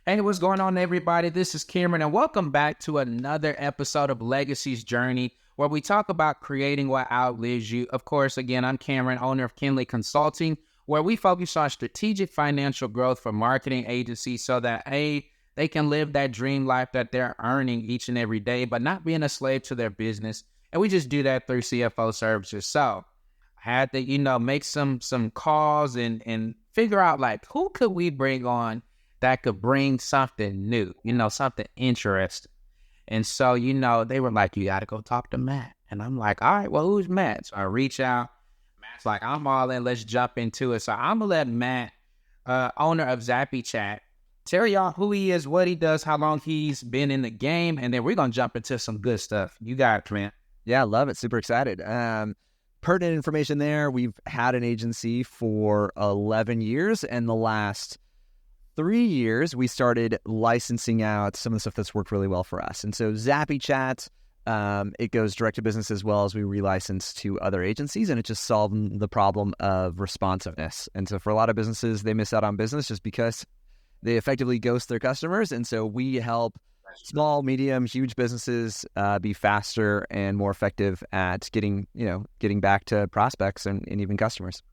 Hey, what's going on, everybody? This is Cameron, and welcome back to another episode of Legacy's Journey, where we talk about creating what outlives you. Of course, again, I'm Cameron, owner of Kinley Consulting, where we focus on strategic financial growth for marketing agencies so that they can live that dream life that they're earning each and every day, but not being a slave to their business. And we just do that through CFO services. So I had to, make some calls and figure out like who could we bring on that could bring something new, something interesting. And so, they were like, you got to go talk to Matt. And I'm like, all right, well, who's Matt? So I reach out. Matt's like, I'm all in. Let's jump into it. So I'm going to let Matt, owner of Zappy Chat, tell y'all who he is, what he does, how long he's been in the game. And then we're going to jump into some good stuff. You got it, man. Yeah, love it. Super excited. Pertinent information there. We've had an agency for 11 years, and the last 3 years, we started licensing out some of the stuff that's worked really well for us. And so Zappy Chat, it goes direct to business as well as we relicense to other agencies, and it just solved the problem of responsiveness. And so for a lot of businesses, they miss out on business just because they effectively ghost their customers. And so we help small, medium, huge businesses be faster and more effective at getting back to prospects and even customers.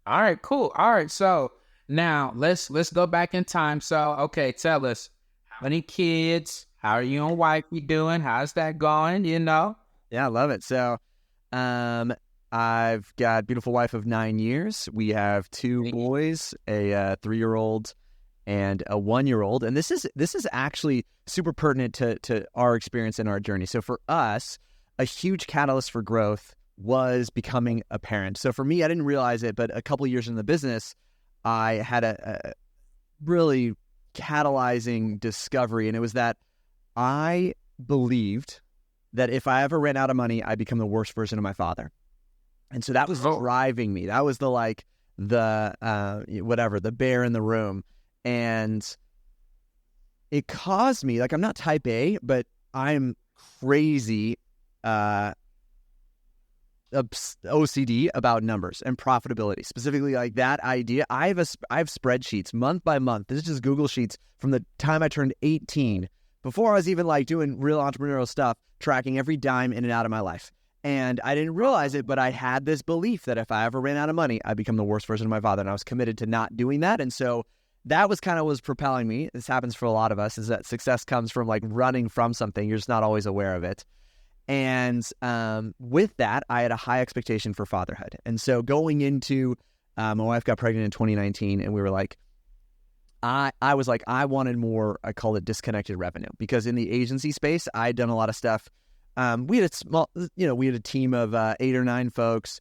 All right, cool. All right, so now let's go back in time. So, okay, tell us, how many kids? How are you and wifey doing? How's that going? Yeah, I love it. So, I've got a beautiful wife of 9 years. We have 2 boys, a 3-year-old and a 1-year-old. And this is actually super pertinent to our experience and our journey. So for us, a huge catalyst for growth was becoming a parent. So for me, I didn't realize it, but a couple years in the business, I had a really catalyzing discovery, and it was that I believed that if I ever ran out of money, I'd become the worst version of my father. And so that was driving me. That was the bear in the room. And it caused me, I'm not type A, but I'm crazy OCD about numbers and profitability, specifically like that idea. I have spreadsheets month by month. This is just Google Sheets from the time I turned 18, before I was even doing real entrepreneurial stuff, tracking every dime in and out of my life. And I didn't realize it, but I had this belief that if I ever ran out of money, I'd become the worst version of my father. And I was committed to not doing that. And so that was kind of was propelling me. This happens for a lot of us, is that success comes from running from something. You're just not always aware of it. And with that, I had a high expectation for fatherhood. And so going into, my wife got pregnant in 2019, and we were I was I wanted more, I call it disconnected revenue, because in the agency space, I'd done a lot of stuff. We had a team of 8 or 9 folks,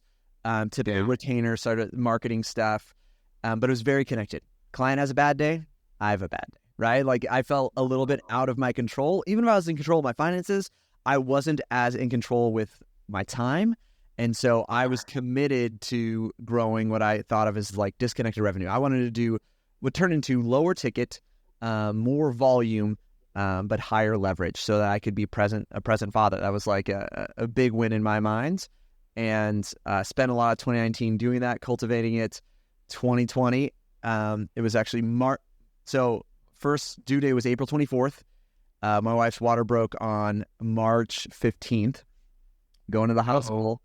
typical retainers, started marketing stuff, but it was very connected. Client has a bad day, I have a bad day, right? I felt a little bit out of my control. Even if I was in control of my finances, I wasn't as in control with my time. And so I was committed to growing what I thought of as disconnected revenue. I wanted to do what turned into lower ticket, more volume, but higher leverage, so that I could be a present father. That was a big win in my mind, and spent a lot of 2019 doing that, cultivating it. 2020, it was actually March. So first due date was April 24th. My wife's water broke on March 15th, going to the hospital.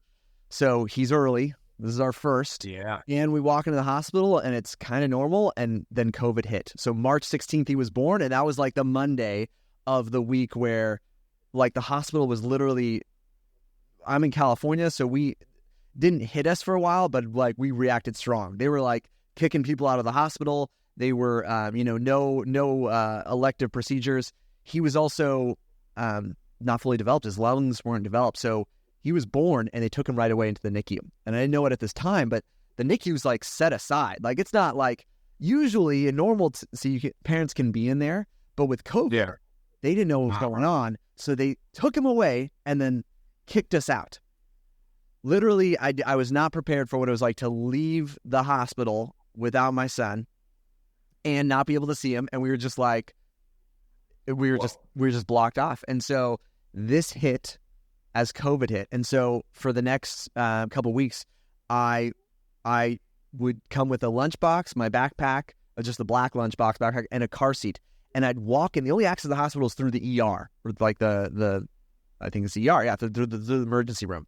So he's early. This is our first. Yeah. And we walk into the hospital, and it's kind of normal. And then COVID hit. So March 16th, he was born. And that was the Monday of the week where the hospital was literally, I'm in California, so we didn't hit us for a while, but we reacted strong. They were kicking people out of the hospital. They were, no elective procedures. He was also not fully developed. His lungs weren't developed. So he was born, and they took him right away into the NICU. And I didn't know it at this time, but the NICU's set aside. It's not usually in normal, parents can be in there, but with COVID, they didn't know what was going on. So they took him away and then kicked us out. Literally, I was not prepared for what it was like to leave the hospital without my son and not be able to see him. And we were just we were just blocked off. And so this hit as COVID hit. And so for the next couple of weeks, I would come with a lunchbox, my backpack, just a black lunchbox backpack, and a car seat. And I'd walk in. The only access to the hospital is through the ER, or like the I think it's the ER, yeah, through the emergency room.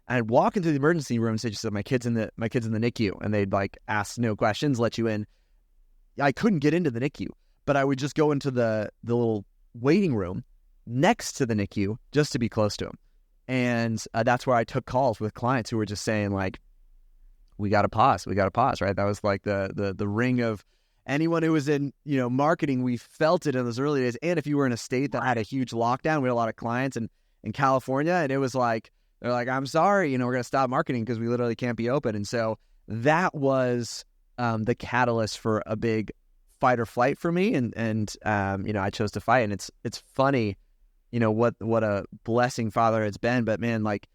And I'd walk into the emergency room and say, just my kid's in the NICU, and they'd like ask no questions, let you in. I couldn't get into the NICU, but I would just go into the little waiting room next to the NICU just to be close to him. And that's where I took calls with clients who were just saying like, we got to pause, right? That was like the ring of anyone who was in, marketing. We felt it in those early days. And if you were in a state that had a huge lockdown, we had a lot of clients in California, and it was like, they're like, I'm sorry, we're going to stop marketing because we literally can't be open. And so that was the catalyst for a big fight or flight for me. And I chose to fight. And it's funny, what a blessing Father has been. But man, like,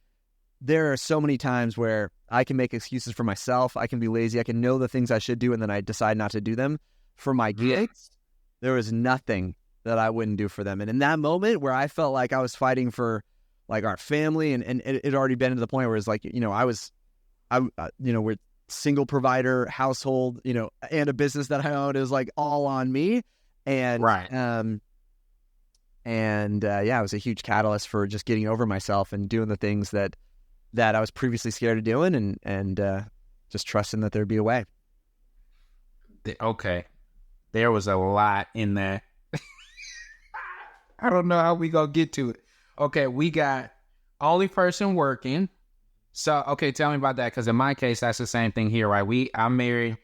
there are so many times where I can make excuses for myself. I can be lazy. I can know the things I should do, and then I decide not to do them. For my kids, there was nothing that I wouldn't do for them. And in that moment where I felt like I was fighting for like our family, and it had already been to the point where it's like, we're single provider household, and a business that I owned, is like all on me. And, it was a huge catalyst for just getting over myself and doing the things that I was previously scared of doing, and just trusting that there'd be a way. Okay. There was a lot in there. I don't know how we gonna get to it. Okay, we got only person working. So, okay, tell me about that, because in my case, that's the same thing here, right? I'm married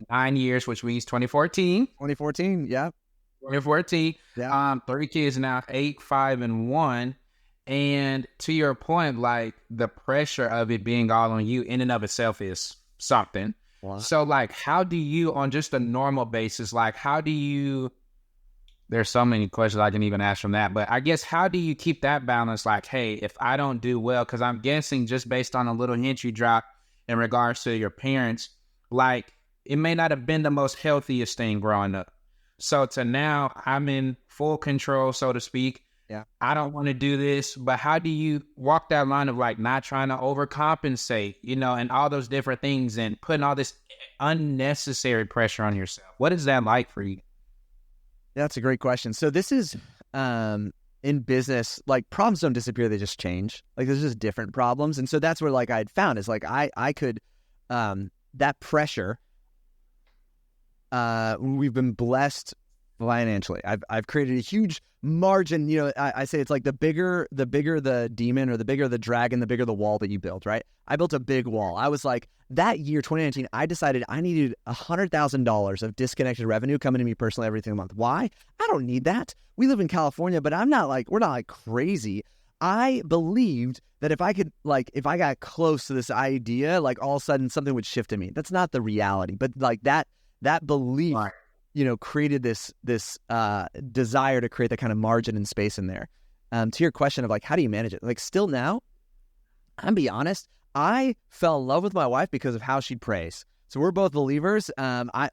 9 years, which means 2014. 2014, yeah. 2014. Yeah. 3 kids now, 8, 5, and 1. And to your point, like, the pressure of it being all on you in and of itself is something. Wow. So, like, how do you, on just a normal basis, like, there's so many questions I can even ask from that, but I guess, how do you keep that balance? Like, hey, if I don't do well, because I'm guessing just based on a little hint you dropped in regards to your parents, like, it may not have been the most healthiest thing growing up. So to now, I'm in full control, so to speak. Yeah. I don't want to do this, but how do you walk that line of like not trying to overcompensate, and all those different things, and putting all this unnecessary pressure on yourself? What is that like for you? That's a great question. So this is, in business, like, problems don't disappear, they just change. Like, there's just different problems. And so that's where, like, I'd found is like, I could, that pressure, we've been blessed financially. I've created a huge margin. I say it's like the bigger the demon, or the bigger the dragon, the bigger the wall that you build, right? I built a big wall. I was like, that year, 2019, I decided I needed $100,000 of disconnected revenue coming to me personally every single month. Why? I don't need that. We live in California, but we're not like crazy. I believed that if I got close to this idea, like, all of a sudden something would shift in me. That's not the reality, but like that belief, created this desire to create that kind of margin and space in there. To your question of like, how do you manage it? Like, still now, I'm be honest, I fell in love with my wife because of how she prays. So we're both believers. What does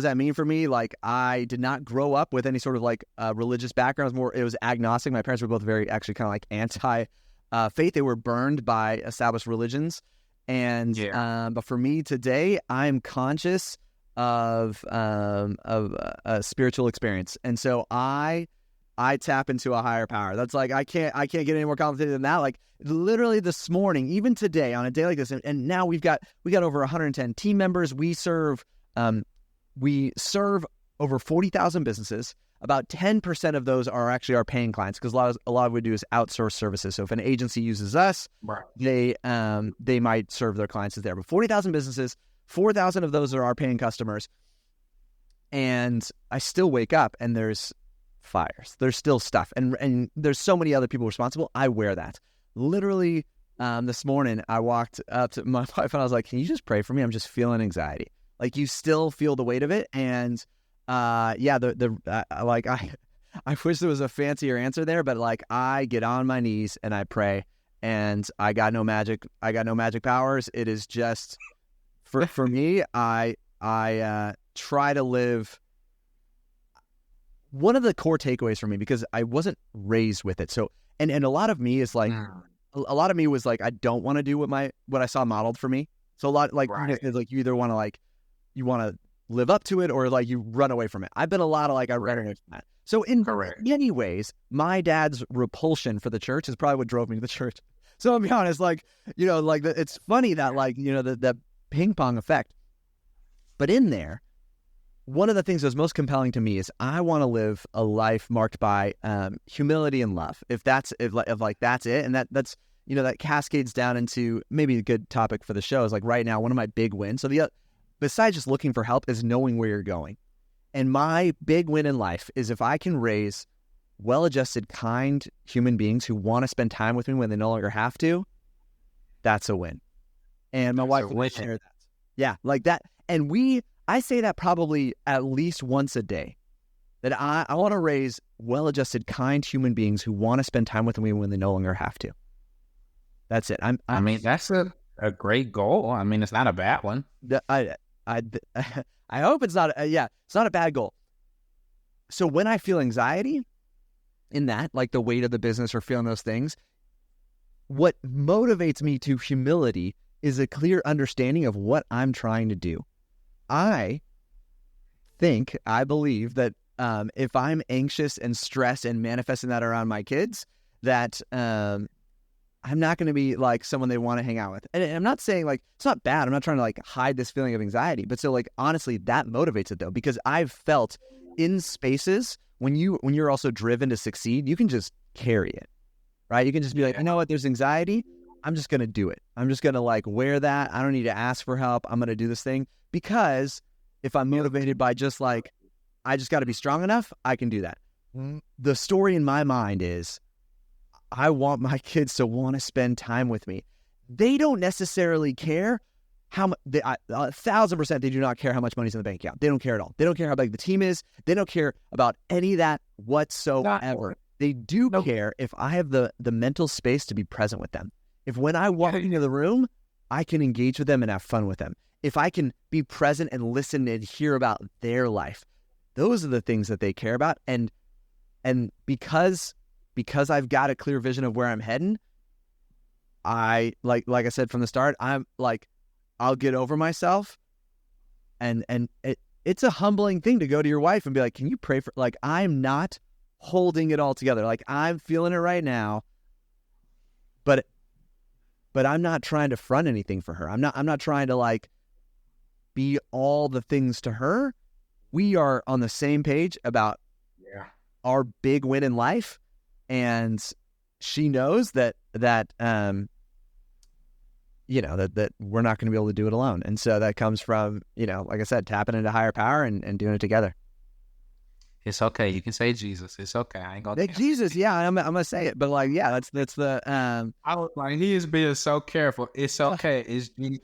that mean for me? Like, I did not grow up with any sort of like religious background. It was agnostic. My parents were both very, actually, kind of like anti faith. They were burned by established religions. And but for me today, I'm conscious of a spiritual experience, and so I tap into a higher power. That's like, I can't get any more complicated than that. Like, literally this morning, even today, on a day like this, and now we got over 110 team members. We serve over 40,000 businesses. About 10% of those are actually our paying clients, because a lot of what we do is outsource services. So if an agency uses us, right, they might serve their clients as there. But 40,000 businesses, 4,000 of those are our paying customers. And I still wake up and there's fires. There's still stuff. And there's so many other people responsible. I wear that. Literally, this morning, I walked up to my wife and I was like, can you just pray for me? I'm just feeling anxiety. Like, you still feel the weight of it. And I wish there was a fancier answer there, but like, I get on my knees and I pray, and I got no magic powers. It is just for me, I try to live. One of the core takeaways for me, because I wasn't raised with it. So, and a lot of me is like, a lot of me was like, I don't want to do what I saw modeled for me. So a lot, like, right, like, you either want to like you want to live up to it, or like you run away from it. I've been a lot of like, I run away from that. So in many ways, my dad's repulsion for the church is probably what drove me to the church. So I'll be honest, like, you know, like it's funny that like, you know, that ping pong effect. But in there, one of the things that's most compelling to me is I want to live a life marked by humility and love. If that's it, and that's, you know, that cascades down into maybe a good topic for the show is like right now one of my big wins. So besides just looking for help is knowing where you're going. And my big win in life is if I can raise well-adjusted, kind human beings who want to spend time with me when they no longer have to, that's a win. And my wife will share that. Yeah, like that. And I say that probably at least once a day, that I want to raise well-adjusted, kind human beings who want to spend time with me when they no longer have to. That's it. I mean, that's a great goal. I mean, it's not a bad one. I hope it's not. It's not a bad goal. So when I feel anxiety in that, like the weight of the business or feeling those things, what motivates me to humility is a clear understanding of what I'm trying to do. I believe that if I'm anxious and stressed and manifesting that around my kids, that I'm not going to be like someone they want to hang out with. And I'm not saying like, it's not bad. I'm not trying to like hide this feeling of anxiety, but so like, honestly, that motivates it though, because I've felt in spaces when you're also driven to succeed, you can just carry it, right? You can just be like, you know what, there's anxiety. I'm just going to do it. I'm just going to like wear that. I don't need to ask for help. I'm going to do this thing, because if I'm motivated by just like, I just got to be strong enough, I can do that. The story in my mind is I want my kids to want to spend time with me. They don't necessarily care how much, 1,000% they do not care how much money's in the bank account. They don't care at all. They don't care how big the team is. They don't care about any of that whatsoever. They do care if I have the mental space to be present with them. If when I walk into the room, I can engage with them and have fun with them. If I can be present and listen and hear about their life, those are the things that they care about. And because I've got a clear vision of where I'm heading, I like I said from the start, I'm like, I'll get over myself, and it's a humbling thing to go to your wife and be like, can you pray for, like, I'm not holding it all together. Like, I'm feeling it right now, but I'm not trying to front anything for her. I'm not trying to like be all the things to her. We are on the same page about our big win in life. And she knows that you know, that we're not going to be able to do it alone. And so that comes from, you know, like I said, tapping into higher power and doing it together. It's okay. You can say Jesus. It's okay. I ain't gonna Jesus. Yeah, I'm gonna say it. But like, yeah, that's the. I was like, he is being so careful. It's okay. It's Jesus.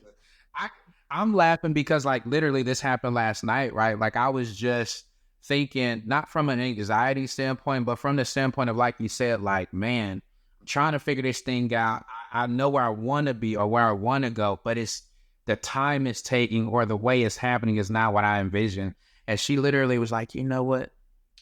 I'm laughing because like literally this happened last night, right? Like I was just thinking, not from an anxiety standpoint, but from the standpoint of, like you said, like, man, I'm trying to figure this thing out. I know where I want to be or where I want to go, but it's the time it's taking or the way it's happening is not what I envision. And she literally was like, you know what?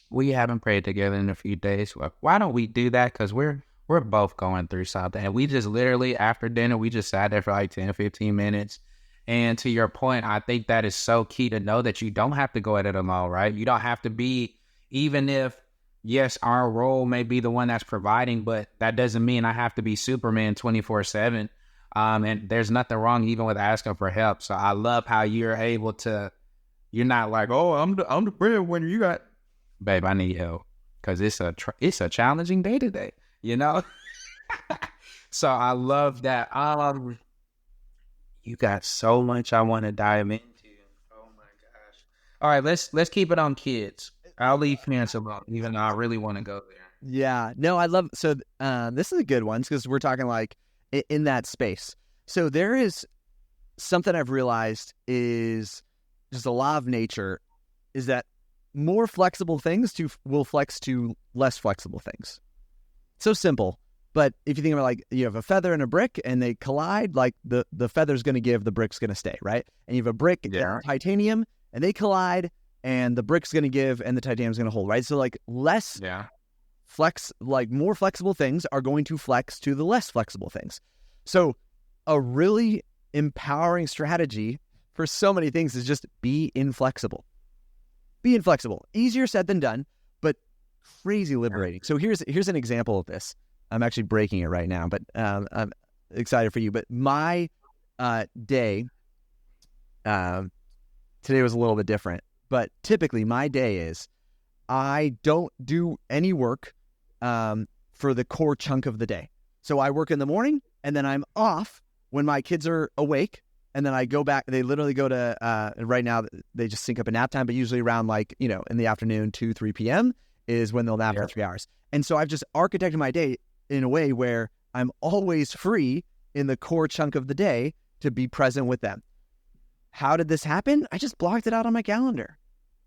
We haven't prayed together in a few days. Well, why don't we do that? Because we're both going through something. And we just literally, after dinner, we just sat there for like 10, 15 minutes. And to your point, I think that is so key to know that you don't have to go at it alone, right? You don't have to be, even if, yes, our role may be the one that's providing, but that doesn't mean I have to be Superman 24/7. And there's nothing wrong even with asking for help. So I love how you're able to, you're not like, oh, I'm the breadwinner. You got, babe, I need help, because it's a challenging day today, you know? So I love that. You got so much I want to dive into. Oh my gosh. All right, let's keep it on kids. I'll leave parents alone, even though I really want to go there. Yeah. No, I love, so this is a good one because we're talking like in that space. So there is something I've realized is just a law of nature is that more flexible things will flex to less flexible things. So simple. But if you think about, like, you have a feather and a brick and they collide, like the feather's going to give, the brick's going to stay, right? And you have a brick and titanium and they collide and the brick's going to give and the titanium's going to hold, right? So like less flex, like more flexible things are going to flex to the less flexible things. So a really empowering strategy for so many things is just be inflexible. Be inflexible. Easier said than done, but crazy liberating. So here's an example of this. I'm actually breaking it right now, but I'm excited for you. But my day today was a little bit different. But typically my day is I don't do any work for the core chunk of the day. So I work in the morning, and then I'm off when my kids are awake, and then I go back. They literally go to, right now, they just sync up a nap time, but usually around in the afternoon, 2, 3 p.m. is when they'll nap for 3 hours. And so I've just architected my day in a way where I'm always free in the core chunk of the day to be present with them. How did this happen? I just blocked it out on my calendar.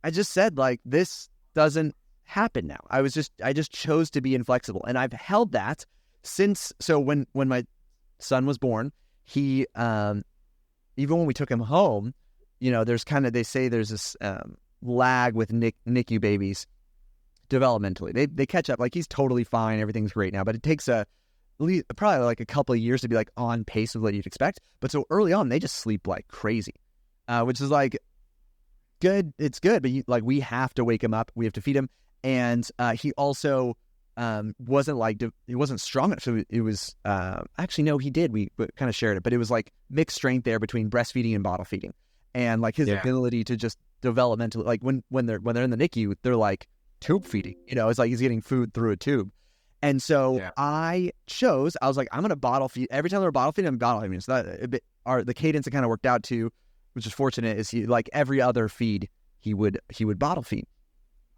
I just said, this doesn't happen now. I just chose to be inflexible, and I've held that since. So when my son was born, he even when we took him home, there's they say there's this lag with NICU babies developmentally. They catch up. He's totally fine, everything's great now, but it takes probably a couple of years to be on pace with what you'd expect. But so early on, they just sleep like crazy, which is good. It's good, but we have to wake him up. We have to feed him. And he also he wasn't strong enough. So it was actually, no, he did. We kind of shared it, but it was mixed strength there between breastfeeding and bottle feeding, and his ability to just developmentally, when they're in the NICU, they're tube feeding. It's he's getting food through a tube. And so I was like, I'm going to bottle feed. Every time they're bottle feeding, I'm bottle feeding. So the cadence that kind of worked out too, which is fortunate, is he every other feed he would bottle feed.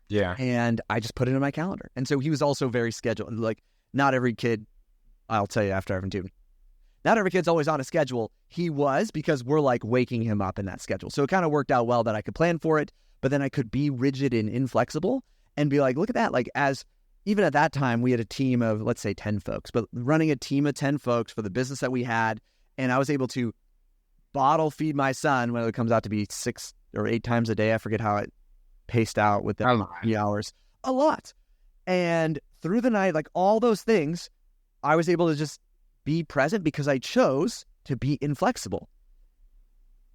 Yeah. And I just put it in my calendar. And so he was also very scheduled. Not every kid, I'll tell you after having two, not every kid's always on a schedule. He was, because we're waking him up in that schedule. So it kind of worked out well that I could plan for it, but then I could be rigid and inflexible and be look at that. As even at that time, we had a team of, let's say 10 folks, but running a team of 10 folks for the business that we had. And I was able to bottle feed my son when it comes out to be 6 or 8 times a day. I forget how it paced out with the 3 hours. A lot. And through the night, all those things, I was able to just be present because I chose to be inflexible.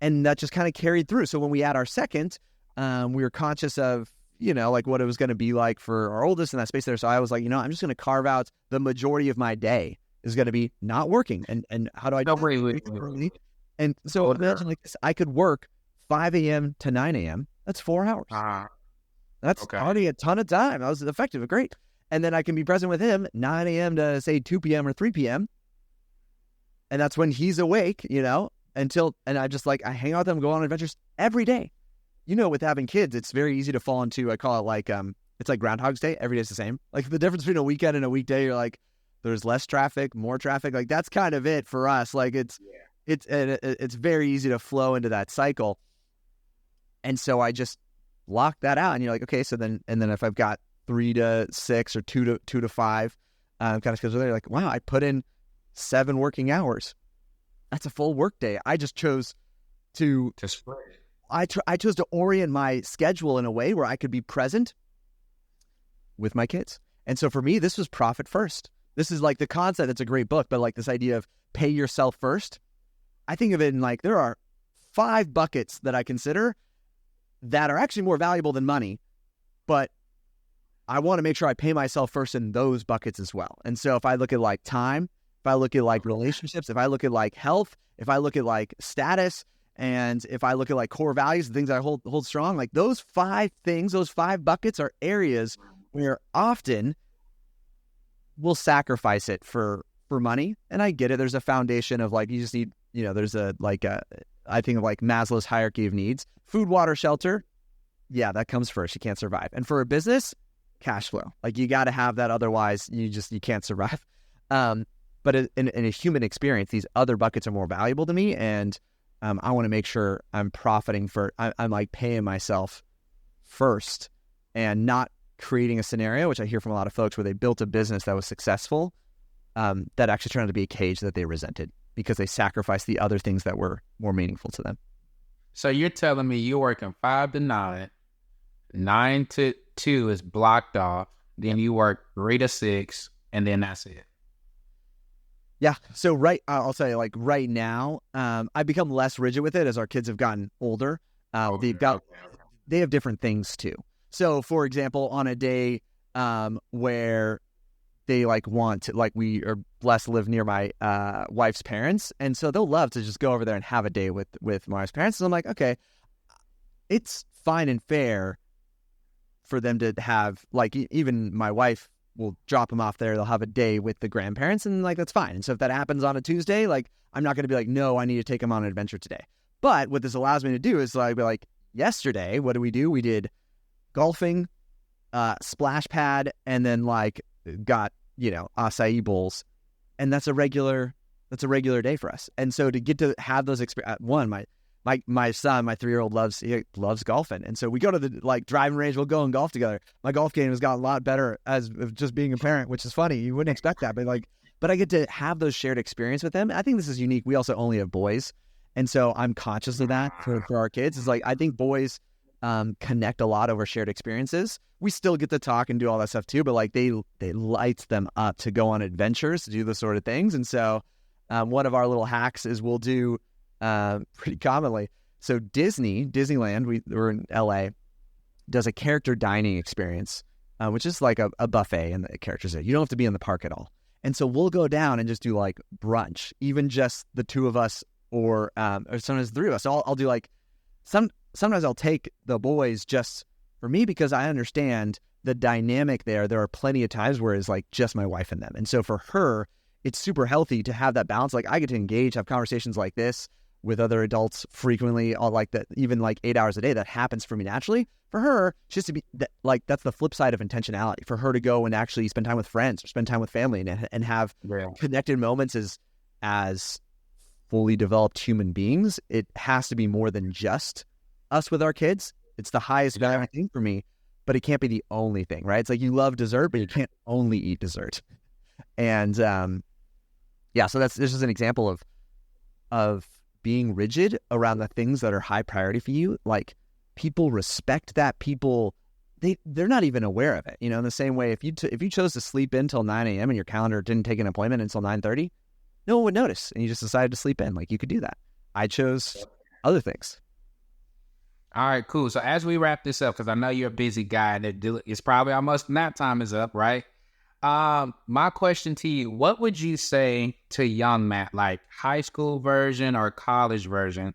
And that just kind of carried through. So when we had our second, we were conscious of, what it was going to be like for our oldest in that space there. So I was I'm just going to carve out the majority of my day is going to be not working. And how do I do that? And so imagine this, I could work 5 a.m. to 9 a.m. That's 4 hours. That's already a ton of time. That was effective. Great. And then I can be present with him 9 a.m. to say 2 p.m. or 3 p.m. And that's when he's awake, and I just I hang out with him, go on adventures every day. With having kids, it's very easy to fall into, I call it it's like Groundhog's Day. Every day is the same. The difference between a weekend and a weekday, you're there's less traffic, more traffic. That's kind of it for us. It's very easy to flow into that cycle. And so I just lock that out, and you're okay, so then if I've got 3 to 6 or 2 to 5 kind of schedule there, wow, I put in 7 working hours. That's a full work day. I just chose to spread it. I chose to orient my schedule in a way where I could be present with my kids. And so for me, this was profit first. This is the concept. It's a great book, but this idea of pay yourself first. I think of it in there are 5 buckets that I consider that are actually more valuable than money, but I want to make sure I pay myself first in those buckets as well. And so if I look at thime, if I look at relationships, if I look at health, if I look at status, and if I look at core values, the things I hold strong, those 5 things, those 5 buckets are areas where often we'll sacrifice it for money. And I get it. There's a foundation of you just need, there's I think of Maslow's hierarchy of needs. Food, water, shelter. Yeah, that comes first. You can't survive. And for a business, cash flow. You got to have that. Otherwise, you can't survive. But in a human experience, these other buckets are more valuable to me. And I want to make sure I'm profiting I'm paying myself first and not creating a scenario, which I hear from a lot of folks, where they built a business that was successful that actually turned out to be a cage that they resented because they sacrificed the other things that were more meaningful to them. So you're telling me you're working 5 to 9, 9 to 2 is blocked off, then you work 3 to 6, and then that's it. Yeah. So I'll say like right now, I've become less rigid with it as our kids have gotten older. They have different things too. So for example, on a day where they like want to, like we are blessed to live near my wife's parents, and so they'll love to just go over there and have a day with my wife's parents. And I'm like, okay, it's fine and fair for them to have like even my wife will drop them off there. They'll have a day with the grandparents, and like that's fine. And so if that happens on a Tuesday, like I'm not going to be like, no, I need to take them on an adventure today. But what this allows me to do is like be like, yesterday, what did we do? We did golfing, splash pad, and then like got acai bowls, and that's a regular day for us. And so to get to have those experiences, my son, my 3-year-old loves golfing, and so we go to the like driving range. We'll go and golf together. My golf game has gotten a lot better as of just being a parent, which is funny. You wouldn't expect that, but I get to have those shared experience with them. I think this is unique. We also only have boys, and so I'm conscious of that for our kids. It's like I think boys connect a lot over shared experiences. We still get to talk and do all that stuff too, but like they lights them up to go on adventures, to do those sort of things. And so one of our little hacks is we'll do pretty commonly. So Disneyland, we're in LA, does a character dining experience, which is like a buffet, and the characters there. You don't have to be in the park at all. And so we'll go down and just do like brunch, even just the two of us, or sometimes the three of us. So I'll do like sometimes I'll take the boys just for me because I understand the dynamic there. There are plenty of times where it's like just my wife and them. And so for her, it's super healthy to have that balance. Like I get to engage, have conversations like this with other adults frequently, all like that, even like 8 hours a day. That happens for me naturally. For her, just to be like, that's the flip side of intentionality, for her to go and actually spend time with friends or spend time with family and have connected moments as fully developed human beings. It has to be more than just us with our kids. It's the highest value thing for me, but it can't be the only thing, right? It's like you love dessert, but you can't only eat dessert. And so this is an example of being rigid around the things that are high priority for you. Like people respect that. People, they're not even aware of it. In the same way, if you chose to sleep in till 9 a.m. and your calendar didn't take an appointment until 9:30, no one would notice, and you just decided to sleep in. Like you could do that. I chose other things. All right, cool. So as we wrap this up, because I know you're a busy guy, and it's probably almost nap time is up, right? My question to you, what would you say to young Matt, like high school version or college version,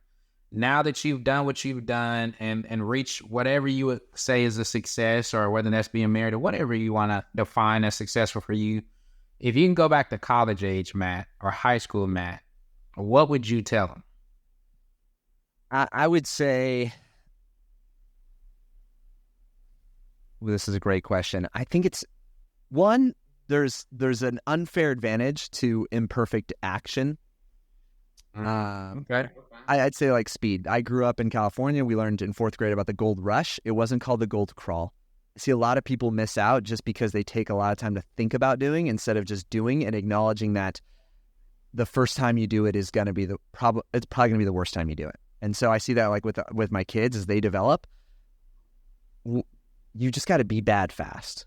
now that you've done what you've done and reached whatever you would say is a success, or whether that's being married or whatever you want to define as successful for you? If you can go back to college age Matt or high school Matt, what would you tell him? I would say, well, this is a great question. I think it's one, there's an unfair advantage to imperfect action. Okay. I'd say like speed. I grew up in California. We learned in 4th grade about the gold rush. It wasn't called the gold crawl. I see a lot of people miss out just because they take a lot of time to think about doing instead of just doing, and acknowledging that the first time you do it is going to be it's probably going to be the worst time you do it. And so I see that like with my kids as they develop, you just got to be bad fast.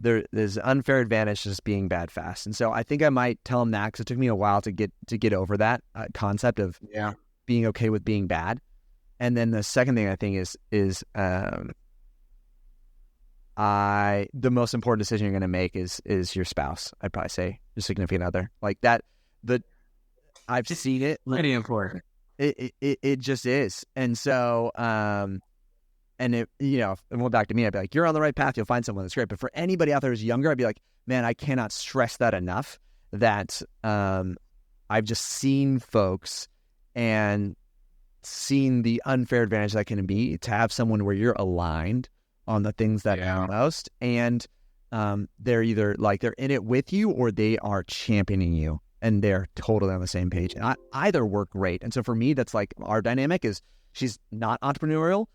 There's an unfair advantage to just being bad fast. And so I think I might tell them that, because it took me a while to get over that concept of being okay with being bad. And then the second thing I think is the most important decision you're going to make is your spouse. I'd probably say your significant other, like that. I've seen it. Pretty important. It just is. And so, and if it went back to me, I'd be like, you're on the right path. You'll find someone that's great. But for anybody out there who's younger, I'd be like, man, I cannot stress that enough, that I've just seen folks and seen the unfair advantage that can be to have someone where you're aligned on the things that matter most. And they're either like they're in it with you, or they are championing you, and they're totally on the same page. And either work great. And so for me, that's like our dynamic is she's not entrepreneurial,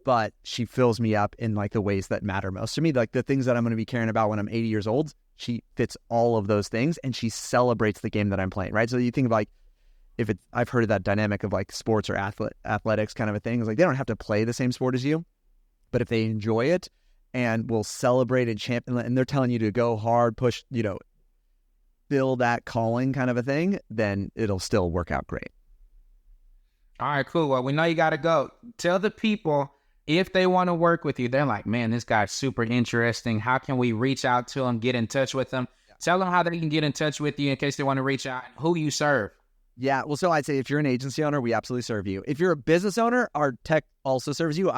but she fills me up in like the ways that matter most to me. Like the things that I'm going to be caring about when I'm 80 years old, she fits all of those things, and she celebrates the game that I'm playing, right? So you think of like, I've heard of that dynamic of like sports or athletics kind of a thing. It's like they don't have to play the same sport as you, but if they enjoy it and will celebrate and champion, and they're telling you to go hard, push, fill that calling kind of a thing, then it'll still work out great. All right, cool. Well, we know you got to go. Tell the people if they want to work with you, they're like, man, this guy's super interesting. How can we reach out to him, get in touch with them? Yeah. Tell them how they can get in touch with you in case they want to reach out and who you serve. Yeah, well, so I'd say if you're an agency owner, we absolutely serve you. If you're a business owner, our tech also serves you.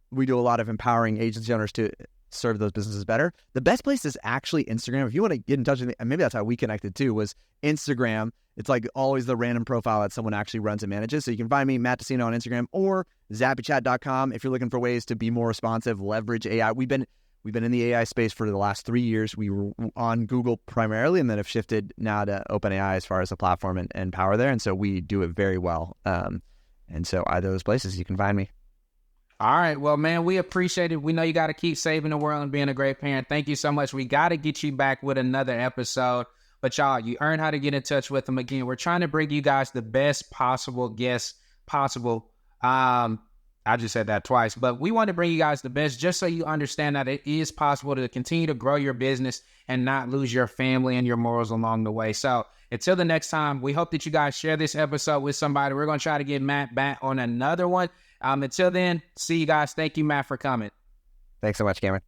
We do a lot of empowering agency owners to serve those businesses better. The best place is actually Instagram. If you want to get in touch with me, and maybe that's how we connected too, was Instagram. It's like always the random profile that someone actually runs and manages. So you can find me, Matt Desano, on Instagram, or zappychat.com if you're looking for ways to be more responsive, leverage AI. We've been in the AI space for the last 3 years. We were on Google primarily, and then have shifted now to OpenAI as far as the platform and power there. And so we do it very well. And so either of those places, you can find me. All right. Well, man, we appreciate it. We know you got to keep saving the world and being a great parent. Thank you so much. We got to get you back with another episode. But y'all, you earn how to get in touch with them. Again, we're trying to bring you guys the best possible guests possible. I just said that twice, but we want to bring you guys the best just so you understand that it is possible to continue to grow your business and not lose your family and your morals along the way. So until the next time, we hope that you guys share this episode with somebody. We're going to try to get Matt back on another one. Until then, see you guys. Thank you, Matt, for coming. Thanks so much, Cameron.